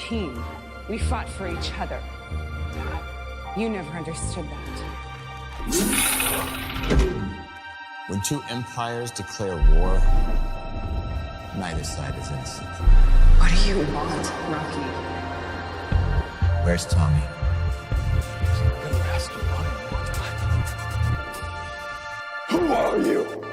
team. We fought for each other. You never understood that. When two empires declare war, neither side is innocent. What do you want, Rocky? Where's Tommy? Who are you?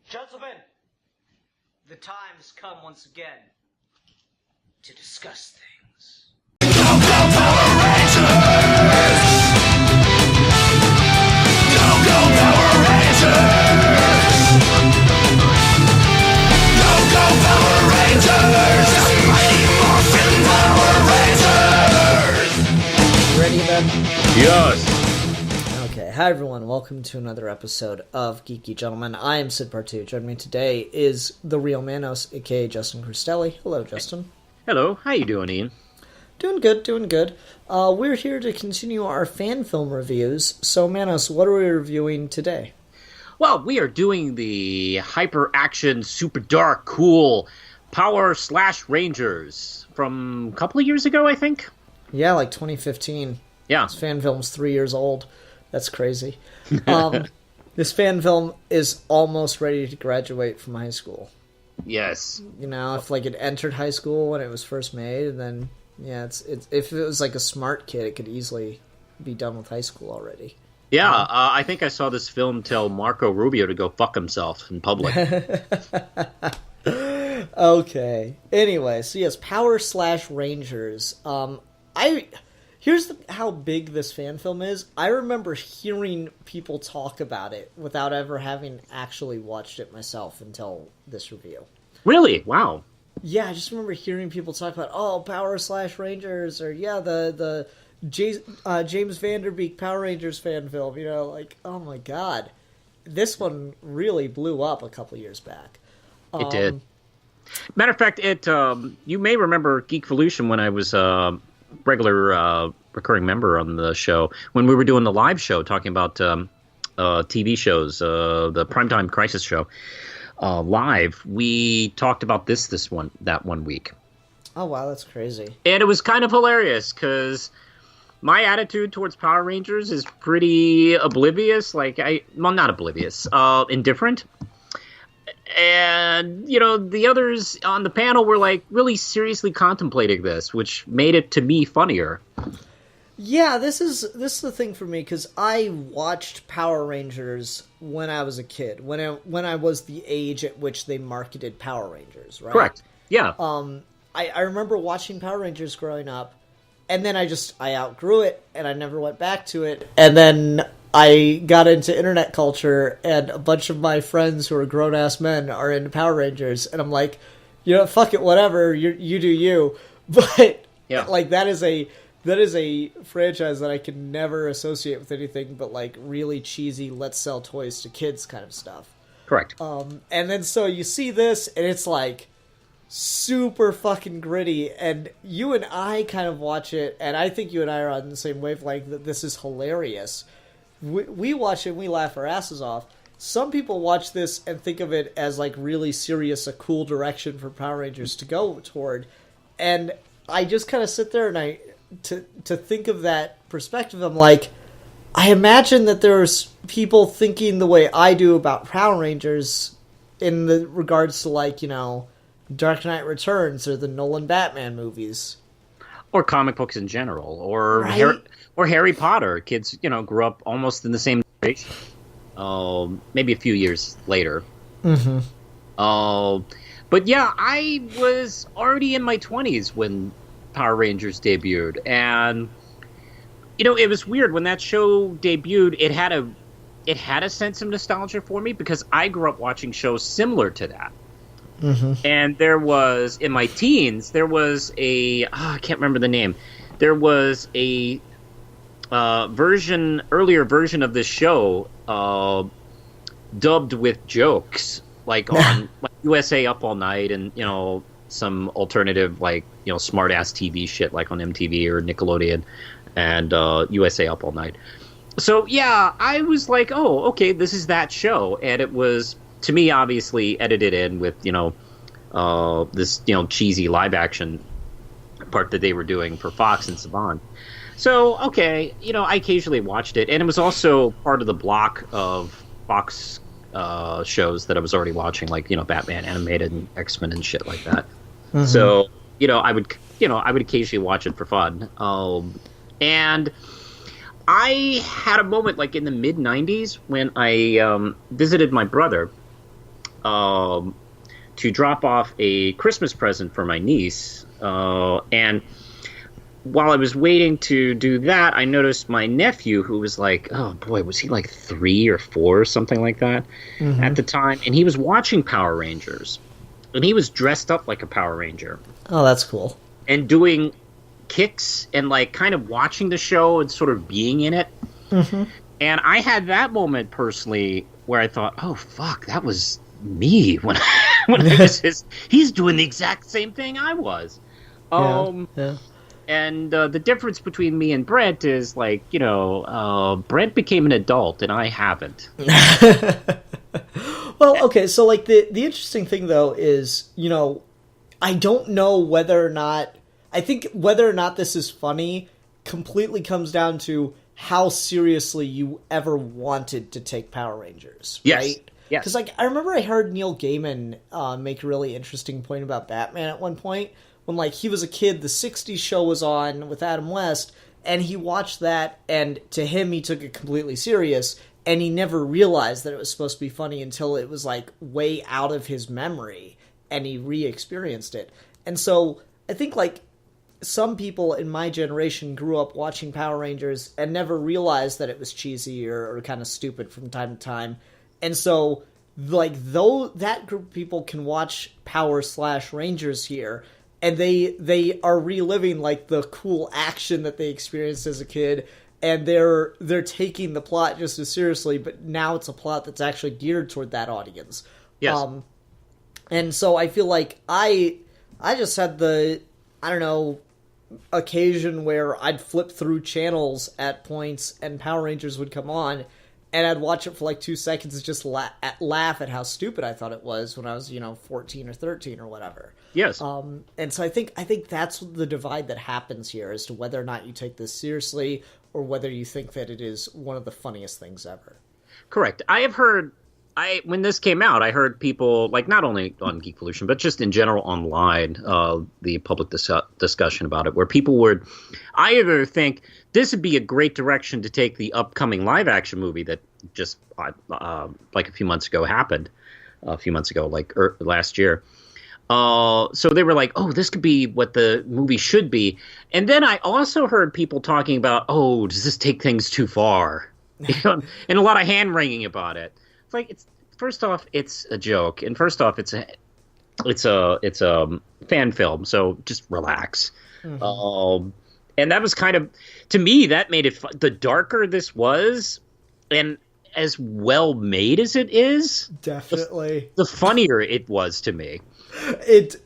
Gentlemen, the time has come once again to discuss things. Ready, Ben? Yes. Okay, hi everyone, welcome to another episode of Geeky Gentlemen. I am Sid Partu. Joining me today is the real Manos, aka Justin Cristelli. Hello, Justin. Hello, how you doing, Ian? Doing good, doing good. We're here to continue our fan film reviews. So, Manos, what are we reviewing today? Well, we are doing the hyper-action, super dark, cool Power / Rangers from a couple of years ago, I think? Yeah, like 2015. Yeah. This fan film's 3 years old. That's crazy. This fan film is almost ready to graduate from high school. Yes. You know, if like it entered high school when it was first made, and then yeah, it's if it was like a smart kid, it could easily be done with high school already. Yeah, I think I saw this film tell Marco Rubio to go fuck himself in public. Okay. Anyway, so yes, Power / Rangers. Here's how big this fan film is. I remember hearing people talk about it without ever having actually watched it myself until this review. Really? Wow. Yeah, I just remember hearing people talk about, oh, Power / Rangers, or yeah, the James Vanderbeek Power Rangers fan film. You know, like, oh my god, this one really blew up a couple years back. It did. Matter of fact, you may remember Geekvolution when I was regular recurring member on the show when we were doing the live show talking about TV shows, the Primetime Crisis show live. We talked about that one week. Oh wow, that's crazy. And it was kind of hilarious because my attitude towards Power Rangers is pretty oblivious. Not oblivious, indifferent. And, you know, the others on the panel were, like, really seriously contemplating this, which made it, to me, funnier. Yeah, this is the thing for me, because I watched Power Rangers when I was a kid, when I was the age at which they marketed Power Rangers, right? Correct, yeah. I remember watching Power Rangers growing up, and then I outgrew it, and I never went back to it, and then I got into internet culture, and a bunch of my friends who are grown-ass men are into Power Rangers, and I'm like, you know, fuck it, whatever, you do you. But, yeah. Like, that is a franchise that I can never associate with anything but, like, really cheesy, let's sell toys to kids kind of stuff. Correct. And then so you see this, and it's, like, super fucking gritty, and you and I kind of watch it, and I think you and I are on the same wavelength that this is hilarious. We watch it and we laugh our asses off. Some people watch this and think of it as like really serious, a cool direction for Power Rangers to go toward. And I just kind of sit there and to think of that perspective, I'm like, I imagine that there's people thinking the way I do about Power Rangers in the regards to, like, you know, Dark Knight Returns or the Nolan Batman movies. Or comic books in general, or right? Harry Potter. Kids, you know, grew up almost in the same generation. Maybe a few years later. Mm-hmm. But yeah, I was already in my 20s when Power Rangers debuted, and you know, it was weird when that show debuted. It had a it had a sense of nostalgia for me because I grew up watching shows similar to that. And there was, in my teens, there was I can't remember the name. There was a earlier version of this show dubbed with jokes, like on like USA Up All Night and, some alternative, like, smart-ass TV shit like on MTV or Nickelodeon and USA Up All Night. So, yeah, I was like, oh, okay, this is that show. And it was, to me, obviously edited in with, this, cheesy live-action part that they were doing for Fox and Saban. So, okay, I occasionally watched it. And it was also part of the block of Fox shows that I was already watching, like, Batman Animated and X-Men and shit like that. So, I would occasionally watch it for fun. And I had a moment, like, in the mid-'90s when I visited my brother to drop off a Christmas present for my niece. And while I was waiting to do that, I noticed my nephew, who was like, oh boy, was he like 3 or 4 or something like that at the time? And he was watching Power Rangers. And he was dressed up like a Power Ranger. Oh, that's cool. And doing kicks and like kind of watching the show and sort of being in it. And I had that moment personally where I thought, oh fuck, that was me when I was he's doing the exact same thing I was. And the difference between me and Brent is like, Brent became an adult and I haven't. Well, okay, so like the interesting thing though is, I don't know whether or not, I think whether or not this is funny completely comes down to how seriously you ever wanted to take Power Rangers, right? Yes. Because, like, I remember I heard Neil Gaiman make a really interesting point about Batman at one point. When, like, he was a kid, the 60s show was on with Adam West, and he watched that, and to him, he took it completely serious, and he never realized that it was supposed to be funny until it was, like, way out of his memory, and he re-experienced it. And so, I think, like, some people in my generation grew up watching Power Rangers and never realized that it was cheesy or kind of stupid from time to time. And so, like, though that group of people can watch Power/Rangers here, and they are reliving, like, the cool action that they experienced as a kid, and they're taking the plot just as seriously, but now it's a plot that's actually geared toward that audience. Yes. And so I feel like I just had the, occasion where I'd flip through channels at points and Power Rangers would come on, and I'd watch it for like 2 seconds and just laugh at how stupid I thought it was when I was, 14 or 13 or whatever. Yes. And so I think that's the divide that happens here as to whether or not you take this seriously or whether you think that it is one of the funniest things ever. Correct. I have heard, when this came out, I heard people, like, not only on Geekvolution, but just in general online, the public discussion about it, where people would either think this would be a great direction to take the upcoming live-action movie that just, like a few months ago happened, like last year. So they were like, oh, this could be what the movie should be. And then I also heard people talking about, oh, does this take things too far? And a lot of hand-wringing about it. It's like, first off, it's a joke, and first off, it's a fan film, so just relax. And that was kind of, to me, that made it the darker this was, and as well made as it is, definitely the funnier it was to me.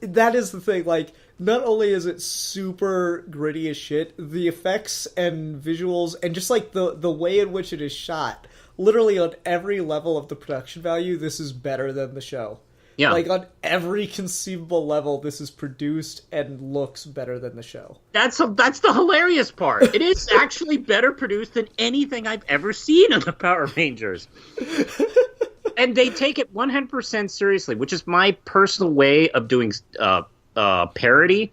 That is the thing. Like, not only is it super gritty as shit, the effects and visuals, and just like the way in which it is shot. Literally on every level of the production value, this is better than the show. Yeah. Like, on every conceivable level, this is produced and looks better than the show. That's the hilarious part. It is actually better produced than anything I've ever seen in the Power Rangers. And they take it 100% seriously, which is my personal way of doing parody.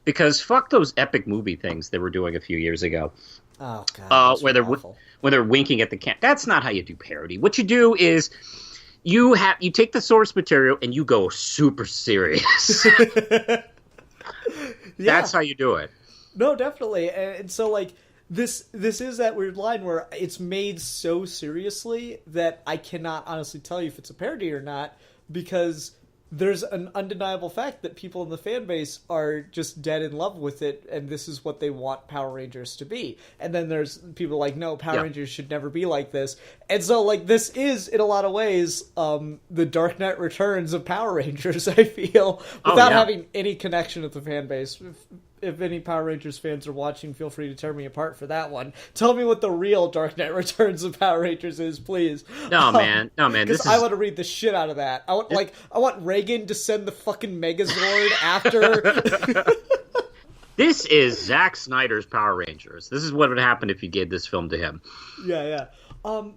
Because fuck those epic movie things they were doing a few years ago. Oh, God. Where they're winking at the camera. That's not how you do parody. What you do is you take the source material and you go super serious. That's how you do it. No, definitely. And so, like, this is that weird line where it's made so seriously that I cannot honestly tell you if it's a parody or not, because there's an undeniable fact that people in the fan base are just dead in love with it, and this is what they want Power Rangers to be. And then there's people like, no, Power Rangers should never be like this. And so, like, this is, in a lot of ways, the Dark Knight Returns of Power Rangers, I feel, without having any connection with the fan base. If any Power Rangers fans are watching, feel free to tear me apart for that one. Tell me what the real Dark Knight Returns of Power Rangers is, please. No, man. Because I want to read the shit out of that. I want Reagan to send the fucking Megazord after. This is Zack Snyder's Power Rangers. This is what would happen if you gave this film to him. Yeah.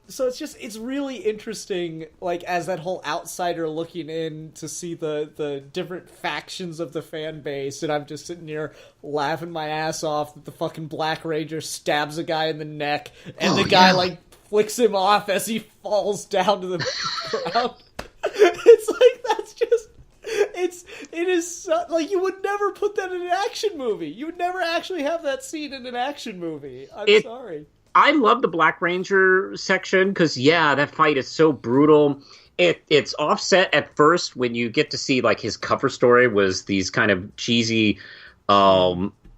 So it's really interesting, like, as that whole outsider looking in to see the different factions of the fan base, and I'm just sitting here laughing my ass off that the fucking Black Ranger stabs a guy in the neck, and the guy, like, flicks him off as he falls down to the ground. It's like, that's just... It is so, like, you would never put that in an action movie. You would never actually have that scene in an action movie. I'm sorry. I love the Black Ranger section because, that fight is so brutal. It's offset at first when you get to see, like, his cover story was these kind of cheesy infomercial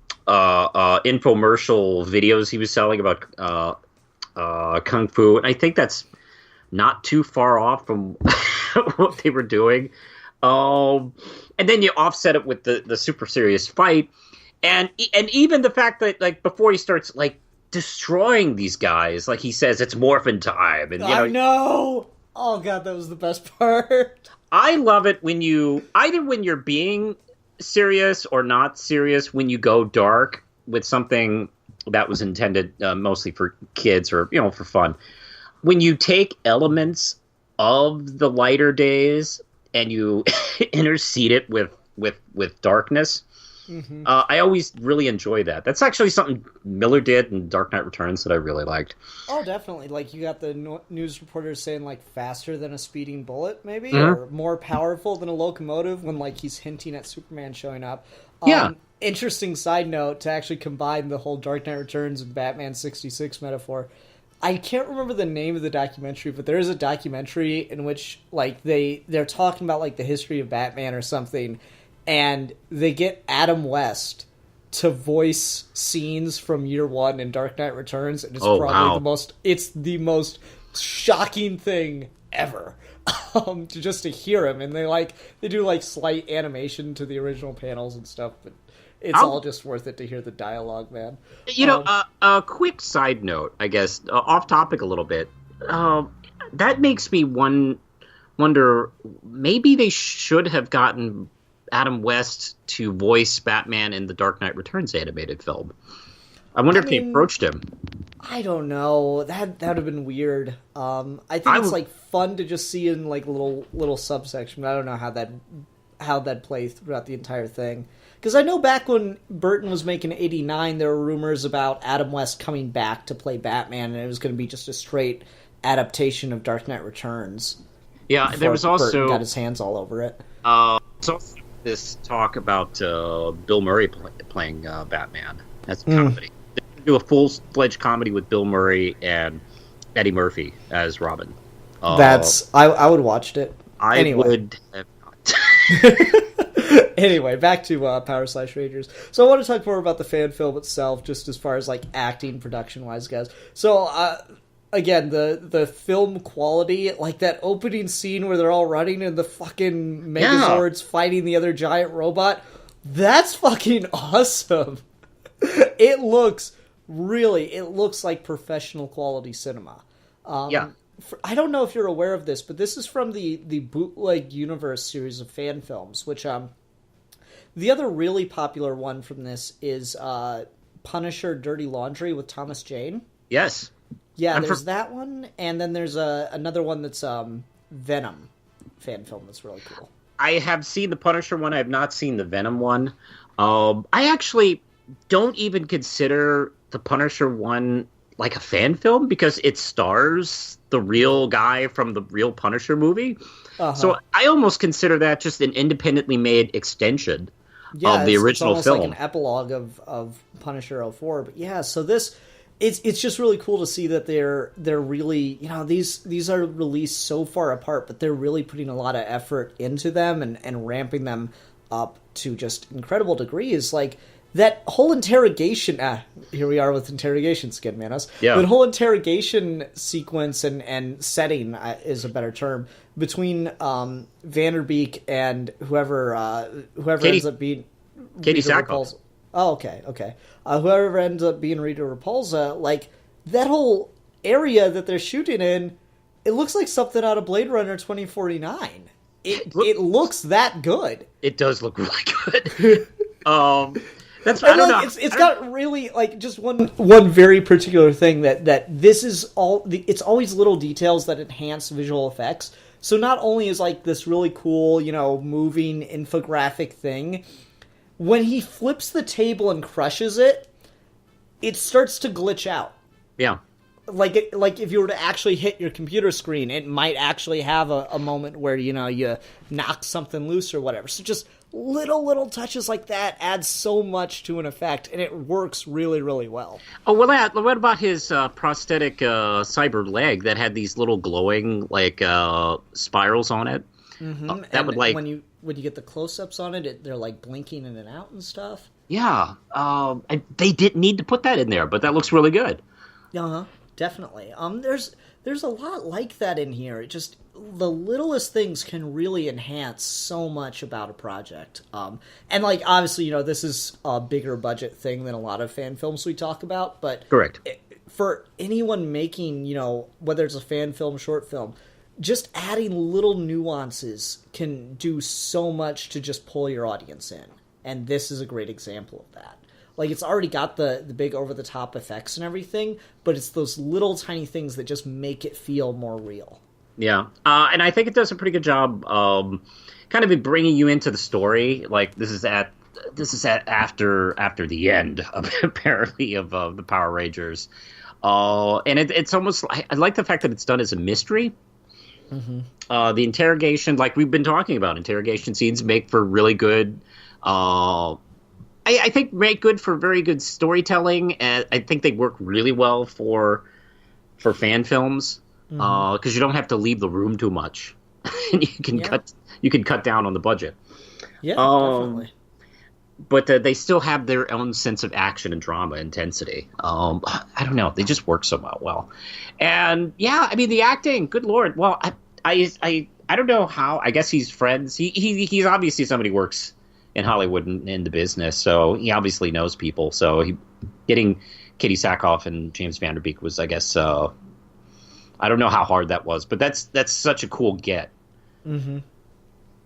videos he was selling about Kung Fu. And I think that's not too far off from what they were doing. And then you offset it with the super serious fight. And even the fact that, like, before he starts, like, destroying these guys, like he says, it's morphin' time, and I know. Oh god, that was the best part. I love it when you're being serious or not serious, when you go dark with something that was intended mostly for kids or for fun. When you take elements of the lighter days and you intercede it with darkness. Mm-hmm. I always really enjoy that. That's actually something Miller did in Dark Knight Returns that I really liked. Oh, definitely. Like, you got the news reporters saying, like, faster than a speeding bullet, maybe? Mm-hmm. Or more powerful than a locomotive when, like, he's hinting at Superman showing up. Interesting side note to actually combine the whole Dark Knight Returns and Batman 66 metaphor. I can't remember the name of the documentary, but there is a documentary in which, like, they're talking about, like, the history of Batman or something, and they get Adam West to voice scenes from year one in Dark Knight Returns, and it's the most shocking thing ever. To hear him, and they do like slight animation to the original panels and stuff, but it's all just worth it to hear the dialogue, man. A quick side note, I guess, off topic a little bit. That makes me wonder, maybe they should have gotten Adam West to voice Batman in the Dark Knight Returns animated film. I wonder if they approached him. I don't know. That would have been weird. I think it's like fun to just see in like little subsection. But I don't know how that plays throughout the entire thing. Because I know back when Burton was making 89, there were rumors about Adam West coming back to play Batman, and it was going to be just a straight adaptation of Dark Knight Returns. Yeah, there was also Burton got his hands all over it. So this talk about Bill Murray playing Batman as a comedy. They do a full-fledged comedy with Bill Murray and Eddie Murphy as Robin. I would watched it. I would have not. Anyway, back to Power / Rangers. So I want to talk more about the fan film itself, just as far as like acting, production-wise goes. So again, the film quality, like that opening scene where they're all running and the fucking Megazords fighting the other giant robot, that's fucking awesome. It looks like professional quality cinema. I don't know if you're aware of this, but this is from the Bootleg Universe series of fan films, which the other really popular one from this is Punisher Dirty Laundry with Thomas Jane. Yes. Yeah, there's that one, and then there's another one that's Venom fan film that's really cool. I have seen the Punisher one. I have not seen the Venom one. I actually don't even consider the Punisher one like a fan film because it stars the real guy from the real Punisher movie. Uh-huh. So I almost consider that just an independently made extension of the original it's film. Like an epilogue of Punisher 04. But yeah, so this it's just really cool to see that they're really, these are released so far apart, but they're really putting a lot of effort into them and ramping them up to just incredible degrees. Like that whole interrogation, here we are with interrogations again, Manos. Yeah. That whole interrogation sequence and setting is a better term between Vanderbeek and whoever ends up being Katie Rita Sackhoff. Repulsa. Oh, okay. Whoever ends up being Rita Repulsa, like that whole area that they're shooting in, it looks like something out of Blade Runner 2049. It looks that good. It does look really good. That's I don't know. It's got really like just one very particular thing that this is all. It's always little details that enhance visual effects. So not only is like this really cool, moving infographic thing, when he flips the table and crushes it, it starts to glitch out. Yeah. Like if you were to actually hit your computer screen, it might actually have a moment where, you knock something loose or whatever. So just little touches like that add so much to an effect, and it works really, really well. Oh, well, what about his prosthetic cyber leg that had these little glowing, like, spirals on it? Mm-hmm. That would, like... When you get the close-ups on it, they're, like, blinking in and out and stuff. Yeah. They didn't need to put that in there, but that looks really good. Uh-huh. Definitely. There's a lot like that in here. It just, the littlest things can really enhance so much about a project. And like, obviously, this is a bigger budget thing than a lot of fan films we talk about, but correct. For anyone making, whether it's a fan film, short film, just adding little nuances can do so much to just pull your audience in. And this is a great example of that. Like, it's already got the big over-the-top effects and everything, but it's those little tiny things that just make it feel more real. Yeah. And I think it does a pretty good job kind of bringing you into the story. Like, this is after the end, apparently, of the Power Rangers. And it's almost... I like the fact that it's done as a mystery. Mm-hmm. The interrogation, like we've been talking about, interrogation scenes make for really good... I think make good for very good storytelling, and I think they work really well for fan films because you don't have to leave the room too much, and you can cut down on the budget. Yeah, definitely. But they still have their own sense of action and drama intensity. I don't know, they just work so well. And yeah, I mean the acting, good lord. Well, I don't know how. I guess he's friends. He's obviously somebody who works in Hollywood and in the business, so he obviously knows people. So getting Katie Sackhoff and James Van Der Beek was, I guess, I don't know how hard that was, but that's such a cool get. Mm-hmm.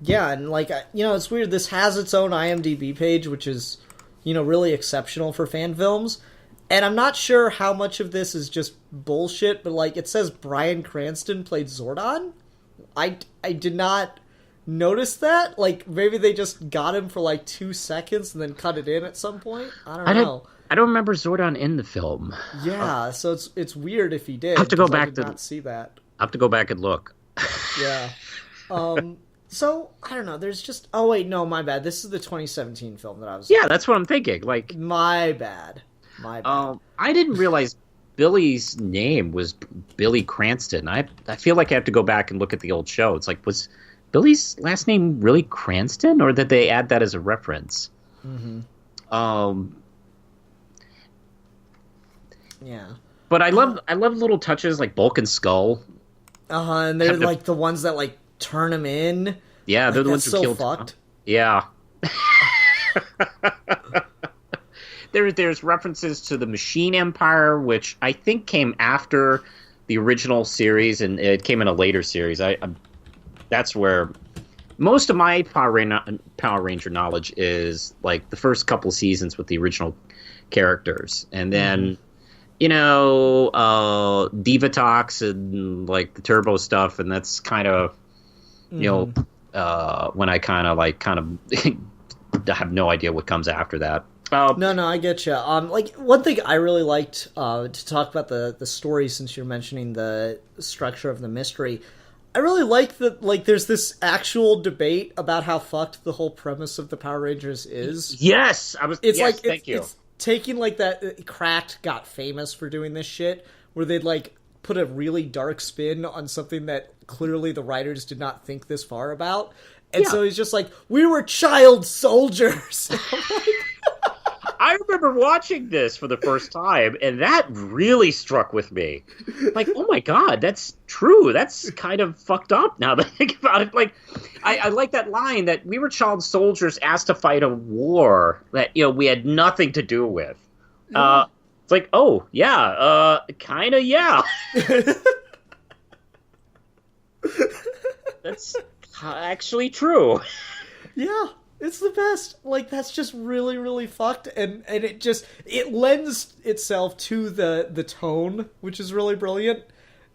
Yeah, and like it's weird. This has its own IMDb page, which is really exceptional for fan films. And I'm not sure how much of this is just bullshit, but like it says Bryan Cranston played Zordon. I did not notice that. Like maybe they just got him for like 2 seconds and then cut it in at some point. I don't know. I don't remember Zordon in the film. Yeah, so it's weird if he did. I have to go back I did not see that. I have to go back and look. Yeah. So I don't know. There's just no, my bad. This is the 2017 film that I was. Yeah, that's what I'm thinking. Like my bad. I didn't realize Billy's name was Billy Cranston. I feel like I have to go back and look at the old show. It's like, was Billy's last name really Cranston, or did they add that as a reference? Mm-hmm. Yeah. But I love little touches like Bulk and Skull. And they're like the ones that like turn him in. Yeah, like, they're the ones who killed. Fucked. Yeah. There's references to the Machine Empire, which I think came after the original series, and it came in a later series. That's where most of my Power Ranger knowledge is, like the first couple seasons with the original characters, and then Divatox and like the Turbo stuff, and that's kind of when I kind of have no idea what comes after that. No, I get you. Like one thing I really liked to talk about the story, since you're mentioning the structure of the mystery. I really like that. Like, there's this actual debate about how fucked the whole premise of the Power Rangers is. Yes, thank you. It's taking like that. Cracked got famous for doing this shit, where they'd like put a really dark spin on something that clearly the writers did not think this far about. And so he's just like, we were child soldiers. I remember watching this for the first time, and that really struck with me. Like, oh my god, that's true. That's kind of fucked up now that I think about it. Like, I like that line that we were child soldiers asked to fight a war that, we had nothing to do with. It's like, oh, yeah, kind of, yeah. That's actually true. Yeah. It's the best. Like, that's just really, really fucked, and it lends itself to the tone, which is really brilliant.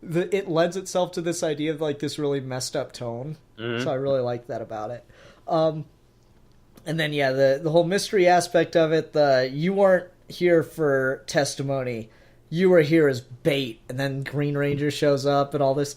It lends itself to this idea of, like, this really messed up tone. Mm-hmm. So I really like that about it. And then, yeah, the whole mystery aspect of it, you weren't here for testimony, you were here as bait, and then Green Ranger shows up and all this.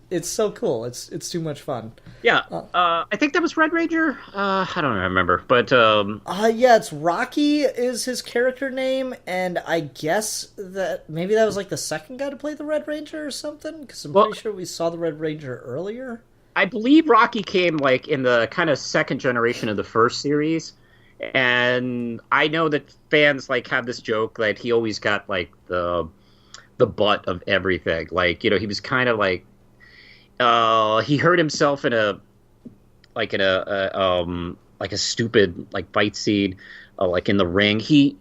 It's so cool. It's too much fun. Yeah, I think that was Red Ranger. I don't remember, but yeah, it's Rocky is his character name, and I guess that maybe that was like the second guy to play the Red Ranger or something. Because I'm pretty sure we saw the Red Ranger earlier. I believe Rocky came like in the kind of second generation of the first series, and I know that fans like have this joke that he always got like the butt of everything. Like, he was kind of like. He hurt himself in a stupid like fight scene, like in the ring. He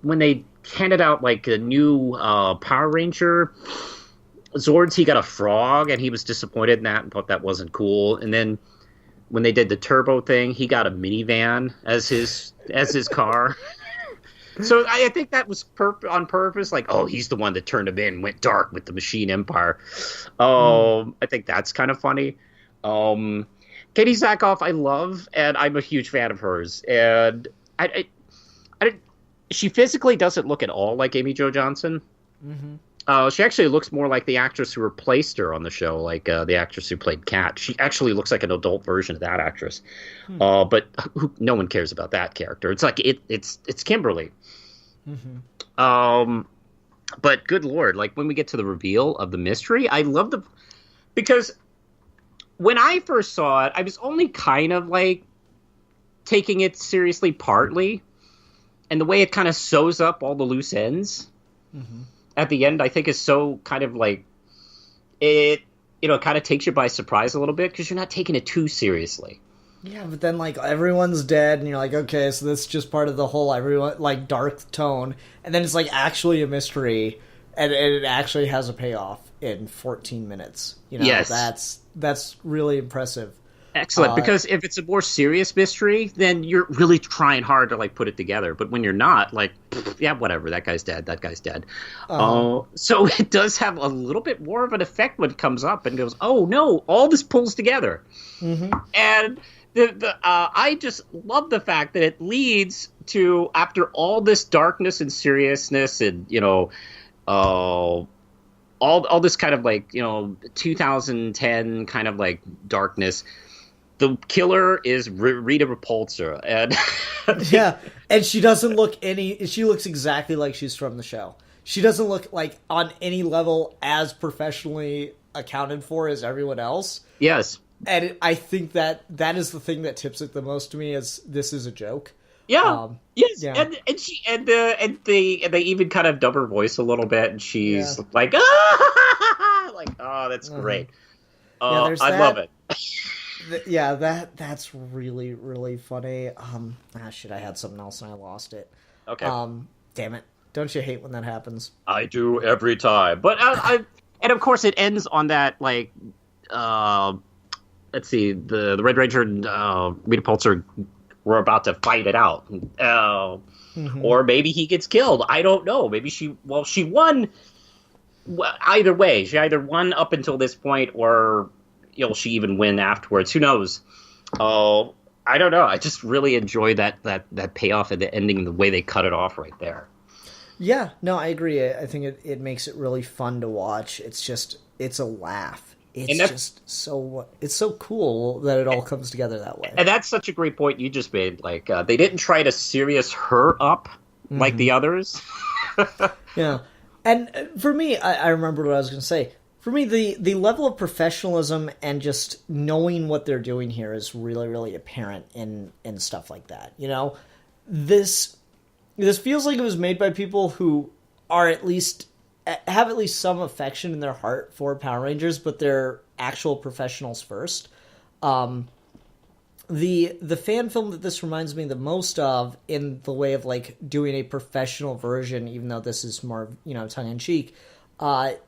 when they handed out like a new Power Ranger Zords, he got a frog, and he was disappointed in that and thought that wasn't cool. And then when they did the Turbo thing, he got a minivan as his car. So I think that was on purpose. Like, oh, he's the one that turned him in, went dark with the Machine Empire. I think that's kind of funny. Katie Sackhoff, I love, and I'm a huge fan of hers. And she physically doesn't look at all like Amy Jo Johnson. Mm-hmm. She actually looks more like the actress who replaced her on the show, like the actress who played Kat. She actually looks like an adult version of that actress. But no one cares about that character. It's like it's Kimberly. Mm-hmm. But good Lord, like when we get to the reveal of the mystery, I love because when I first saw it, I was only kind of like taking it seriously partly, and the way it kind of sews up all the loose ends. Mm-hmm. At the end, I think is so kind of like it kind of takes you by surprise a little bit because you're not taking it too seriously. Yeah, but then like everyone's dead, and you're like, okay, so this is just part of the whole everyone like dark tone, and then it's like actually a mystery, and it actually has a payoff in 14 minutes. Yes, that's really impressive. Excellent, because if it's a more serious mystery, then you're really trying hard to like put it together. But when you're not, like, yeah, whatever, that guy's dead. So it does have a little bit more of an effect when it comes up and goes, oh no, all this pulls together. Mm-hmm. And I just love the fact that it leads to, after all this darkness and seriousness and all this kind of like 2010 kind of like darkness. The killer is Rita Repulsa, and yeah, and she doesn't look she looks exactly like she's from the show. She doesn't look like on any level as professionally accounted for as everyone else. Yes, and I think that is the thing that tips it the most to me, is this is a joke. Yeah. Yes. Yeah. And they even kind of dub her voice a little bit, and she's like, like, oh, that's great. I love it. Yeah, that's really, really funny. Shit, I had something else and I lost it. Okay. Damn it. Don't you hate when that happens? I do every time. But and of course it ends on that, like, let's see, the Red Ranger and Rita Repulsa were about to fight it out. Mm-hmm. Or maybe he gets killed. I don't know. Maybe she won. Well, either way, she either won up until this point, or she even win afterwards. Who knows? Oh, I don't know. I just really enjoy that payoff at the ending, the way they cut it off right there. Yeah, no, I agree. I think it makes it really fun to watch. It's a laugh. It's so cool that it all comes together that way. And that's such a great point you just made. Like, they didn't try to serious her up like the others. Yeah. And for me, I remember what I was going to say. For me, the level of professionalism and just knowing what they're doing here is really, really apparent in stuff like that. You know, this feels like it was made by people who are have at least some affection in their heart for Power Rangers, but they're actual professionals first. The fan film that this reminds me the most of in the way of like doing a professional version, even though this is more, tongue in cheek,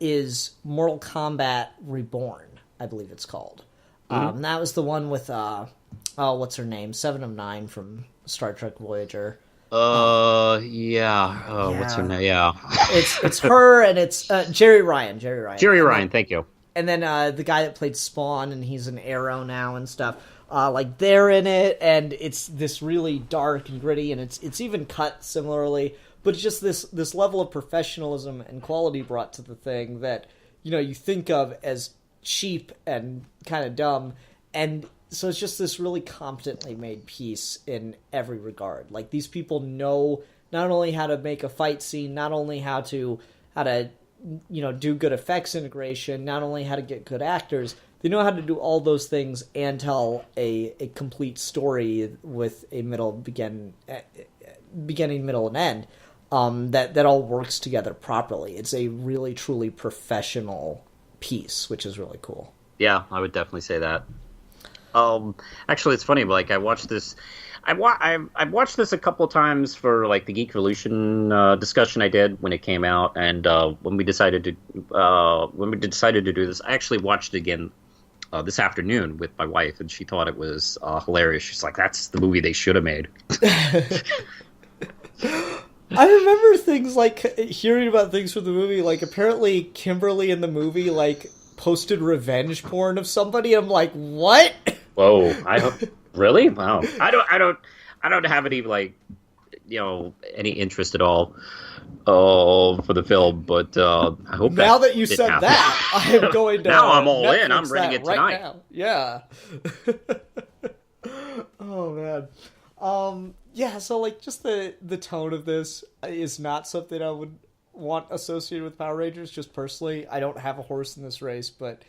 is Mortal Kombat Reborn, I believe it's called. That was the one with what's her name? 7 of 9 from Star Trek Voyager. Yeah. What's her name? Yeah. It's her and it's Jerry Ryan. Jerry Ryan, thank you. And then the guy that played Spawn, and he's an Arrow now and stuff. Like they're in it, and it's this really dark and gritty, and it's even cut similarly. But it's just this level of professionalism and quality brought to the thing that you think of as cheap and kind of dumb, and so it's just this really competently made piece in every regard. Like these people know not only how to make a fight scene, not only how to do good effects integration, not only how to get good actors. They know how to do all those things and tell a complete story with a beginning, middle, and end that all works together properly. It's a really, truly professional piece, which is really cool. Yeah, I would definitely say that. Actually, it's funny. Like I watched this. I've watched this a couple of times for like the Geek Evolution discussion I did when it came out, and when we decided to do this, I actually watched it again this afternoon with my wife, and she thought it was hilarious. She's like, "That's the movie they should have made." I remember things like hearing about things from the movie. Like apparently Kimberly in the movie like posted revenge porn of somebody. I'm like, what? Whoa! Really? Wow! I don't have any like any interest at all for the film, but I hope now that you said happen. that, I am going to now I'm all Netflix in. I'm renting it tonight. Right now. Yeah. Oh man. Yeah. So like, just the tone of this is not something I would want associated with Power Rangers. Just personally, I don't have a horse in this race, but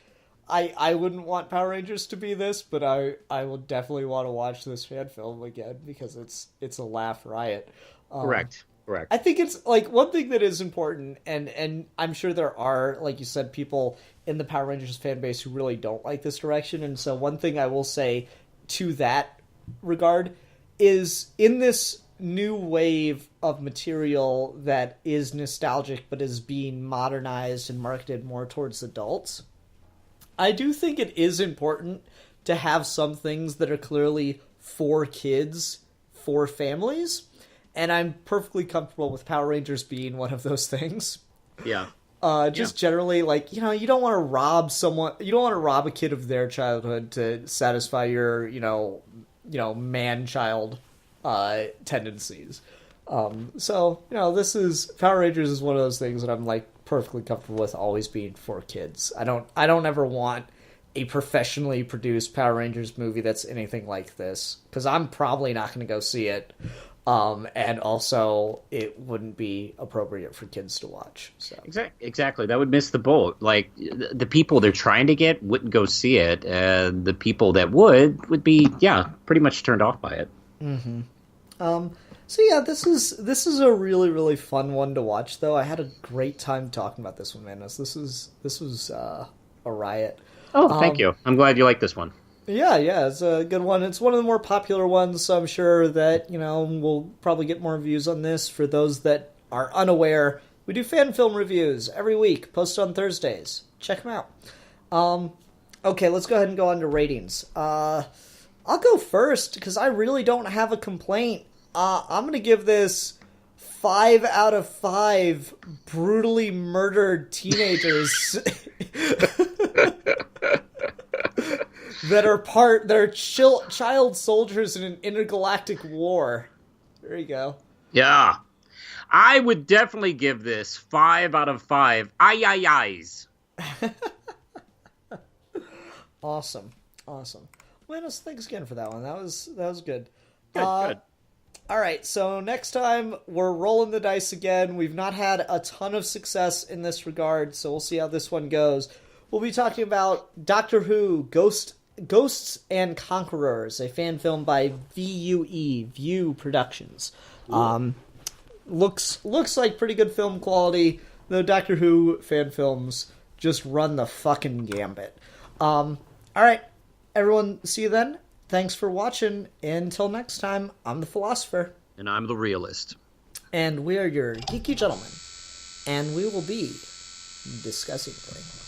I wouldn't want Power Rangers to be this, but I will definitely want to watch this fan film again because it's a laugh riot. Correct. I think it's like one thing that is important, and I'm sure there are, like you said, people in the Power Rangers fan base who really don't like this direction. And so one thing I will say to that regard is in this new wave of material that is nostalgic but is being modernized and marketed more towards adults, I do think it is important to have some things that are clearly for kids, for families, and I'm perfectly comfortable with Power Rangers being one of those things. Yeah. Generally, like, you don't want to rob someone, you don't want to rob a kid of their childhood to satisfy your, man-child tendencies. So, Power Rangers is one of those things that I'm, like, perfectly comfortable with always being for kids. I don't ever want a professionally produced Power Rangers movie that's anything like this, because I'm probably not going to go see it. And also, it wouldn't be appropriate for kids to watch. So exactly, that would miss the boat. Like the people they're trying to get wouldn't go see it, and the people that would be pretty much turned off by it. Mm-hmm. So yeah, this is a really, really fun one to watch. Though I had a great time talking about this one, man. This was a riot. Oh, thank you. I'm glad you like this one. Yeah, it's a good one. It's one of the more popular ones, so I'm sure that, we'll probably get more reviews on this. For those that are unaware, we do fan film reviews every week, posted on Thursdays. Check them out. Okay, let's go ahead and go on to ratings. I'll go first, because I really don't have a complaint. I'm going to give this 5 out of 5 brutally murdered teenagers that are child soldiers in an intergalactic war. There you go. Yeah. I would definitely give this 5 out of 5 ayes. Awesome. Well, thanks again for that one. That was good. Good. All right, so next time we're rolling the dice again. We've not had a ton of success in this regard, so we'll see how this one goes. We'll be talking about Doctor Who, Ghosts and Conquerors, a fan film by View Productions. Looks like pretty good film quality, though Doctor Who fan films just run the fucking gambit. All right, everyone, see you then. Thanks for watching. Until next time, I'm the Philosopher. And I'm the Realist. And we are your Geeky Gentlemen. And we will be discussing things.